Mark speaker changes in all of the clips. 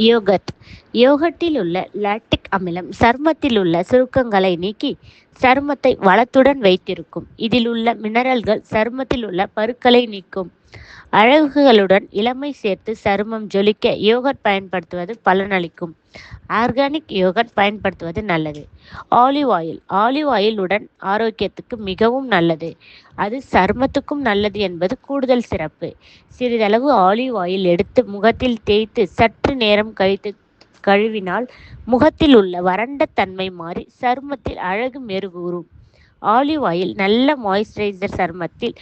Speaker 1: Yoghurt யோகட்டில் உள்ள lactic அமிலம் சருமத்தில் உள்ள சுருக்கங்களை நீக்கி சருமத்தை வளத்துடன் வைத்திருக்கும். இதில் உள்ள மினரல்கள் சருமத்தில் உள்ள பருக்களை நீக்கும். அழகுகளுடன் இளமை சேர்த்து சருமம் ஜொலிக்க யோகட் பயன்படுத்துவது பலனளிக்கும். ஆர்கானிக் யோகட் பயன்படுத்துவது நல்லது. ஆலிவ் ஆயில் உடன் ஆரோக்கியத்துக்கு மிகவும் நல்லது. அது சருமத்துக்கும் நல்லது என்பது கூடுதல் சிறப்பு. சிறிதளவு ஆலிவ் ஆயில் எடுத்து முகத்தில் தேய்த்து சற்று நேரம் கழித்து கழுவினால் முகத்தில் உள்ள வறண்ட தன்மை மாறி சருமத்தில் அழகு மெருகூறும். ஆலிவ் ஆயில் நல்ல மாய்ஸ்சரைசர், சருமத்தில்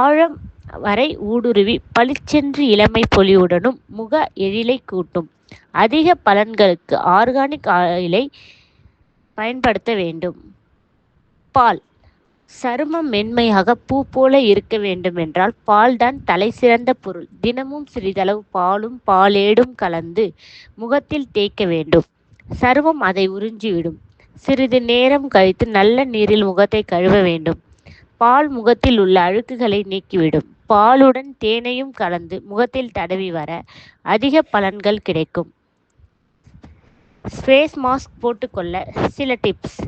Speaker 1: ஆழம் வரை ஊடுருவி பளிச்சென்று இளமை பொலிவுடனும் முக எழிலை கூட்டும். அதிக பலன்களுக்கு ஆர்கானிக் ஆயிலை பயன்படுத்த வேண்டும். பால் சருமம் மென்மையாக பூ போல இருக்க வேண்டுமென்றால் பால் தான் தலை சிறந்த பொருள். தினமும் சிறிதளவு பாலும் பாலேடும் கலந்து முகத்தில் தேய்க்க வேண்டும். சருமம் அதை உறிஞ்சிவிடும். சிறிது நேரம் கழித்து நல்ல நீரில் முகத்தை கழுவ வேண்டும். பால் முகத்தில் உள்ள அழுக்குகளை நீக்கிவிடும். பாலுடன் தேனையும் கலந்து முகத்தில் தடவி வர அதிக பலன்கள் கிடைக்கும். ஃபேஸ் மாஸ்க் போட்டுக்கொள்ள சில டிப்ஸ்.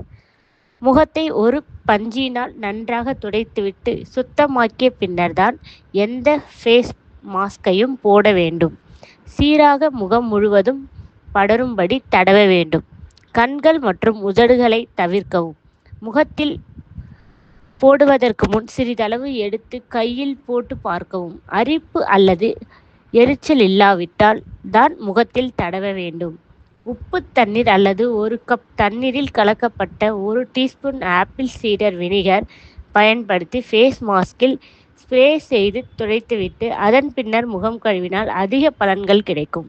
Speaker 1: முகத்தை ஒரு பஞ்சினால் நன்றாக துடைத்துவிட்டு சுத்தமாக்கிய பின்னர் தான் எந்த ஃபேஸ் மாஸ்கையும் போட வேண்டும். சீராக முகம் முழுவதும் படரும்படி தடவ வேண்டும். கண்கள் மற்றும் உதடுகளை தவிர்க்கவும். முகத்தில் போடுவதற்கு முன் சிறிதளவு எடுத்து கையில் போட்டு பார்க்கவும். அரிப்பு அல்லது எரிச்சல் இல்லாவிட்டால் தான் முகத்தில் தடவ வேண்டும். உப்பு தண்ணீர் அல்லது 1 கப் தண்ணீரில் கலக்கப்பட்ட 1 டீஸ்பூன் ஆப்பிள் சீடர் வினிகர் பயன்படுத்தி ஃபேஸ் மாஸ்கில் ஸ்ப்ரே செய்து துடைத்துவிட்டு அதன் பின்னர் முகம் கழுவினால் அதிக பலன்கள் கிடைக்கும்.